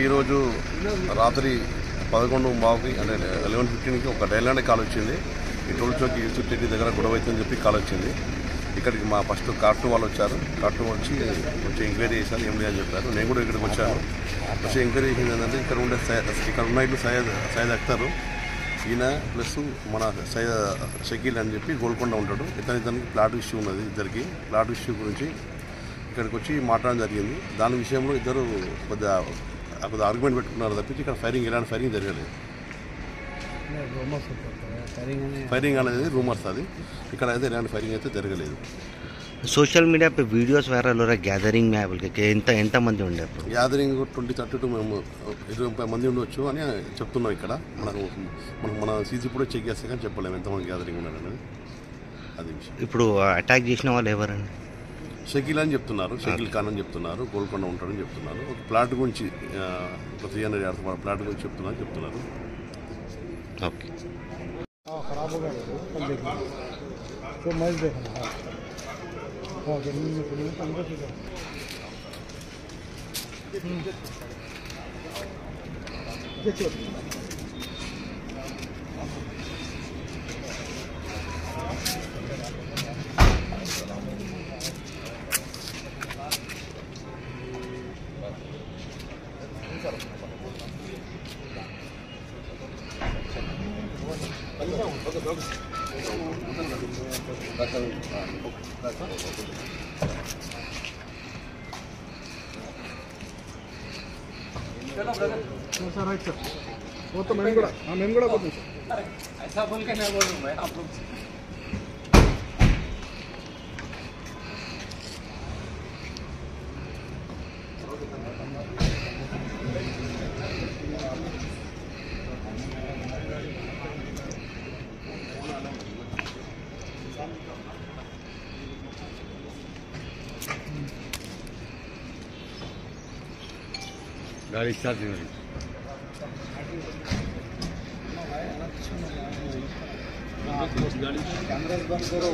ఈరోజు రాత్రి 11:15 అంటే 11:15కి ఒక డైలాండ్ కాల్ వచ్చింది. ఈ టోల్ చౌక్ యూసుఫ్రెడ్డి దగ్గర గొడవ అవుతుందని చెప్పి కాల్ వచ్చింది. ఇక్కడికి మా ఫస్ట్ కార్టూ వాళ్ళు వచ్చారు. కార్టూ వచ్చి కొంచెం ఎంక్వైరీ చేశారు. ఏం లేదని చెప్పారు. నేను కూడా ఇక్కడికి వచ్చాను. వచ్చి ఎంక్వైరీ చేసింది ఏంటంటే ఇక్కడ ఉన్న ఇల్లు సయ్యద్ అఖ్తర్, ఈయన ప్లస్ మన షకీల్ అని చెప్పి గోల్కొండ ఉంటాడు. ఇతనికి ప్లాట్ ఇష్యూ ఉన్నది. ఇద్దరికి ప్లాట్ ఇష్యూ గురించి ఇక్కడికి వచ్చి మాట్లాడడం జరిగింది. దాని విషయంలో ఇద్దరు కొద్దిగా ఆర్గ్యుమెంట్ పెట్టుకున్నారు తప్పించి ఇక్కడ ఎలాంటి ఫైరింగ్ జరగలేదు. ఫైరింగ్ అనేది రూమర్స్, అది ఇక్కడ అయితే ఎలాంటి ఫైరింగ్ అయితే జరగలేదు. सोशल मीडिया पे वीडियोस वायरल हो रहा है गैदरिंग में बोल के ఎంత మంది ఉండే గ్యాదరింగ్ 20-32 మేము 20 మంది ఉండవచ్చు అని చెప్తున్నాం. ఇక్కడ మన సీసీ కూడా చెక్ చేస్తే కానీ చెప్పలేము ఎంతమంది గ్యాదరింగ్ ఉన్నారనేది. అది విషయం. ఇప్పుడు అటాక్ చేసిన వాళ్ళు ఎవరండి? షకీల్ అని చెప్తున్నారు, షకీల్ ఖాన్ అని చెప్తున్నారు, గోల్కొండ ఉంటాడని చెప్తున్నారు. ఒక ప్లాట్ గురించి 300 yards ప్లాట్ గురించి చెప్తున్నారు. ఓకే. खराब हो गया तो मैच देखना है। हाँ जमीन में पड़ी है 15 से सर राइट सर, वो तो मैं కూడా बोलूँ ऐसा बोल के नहीं बोलूँ मैं आप लोग गाड़ी स्टार्ट नहीं हो रही। कैमरा बंद करो।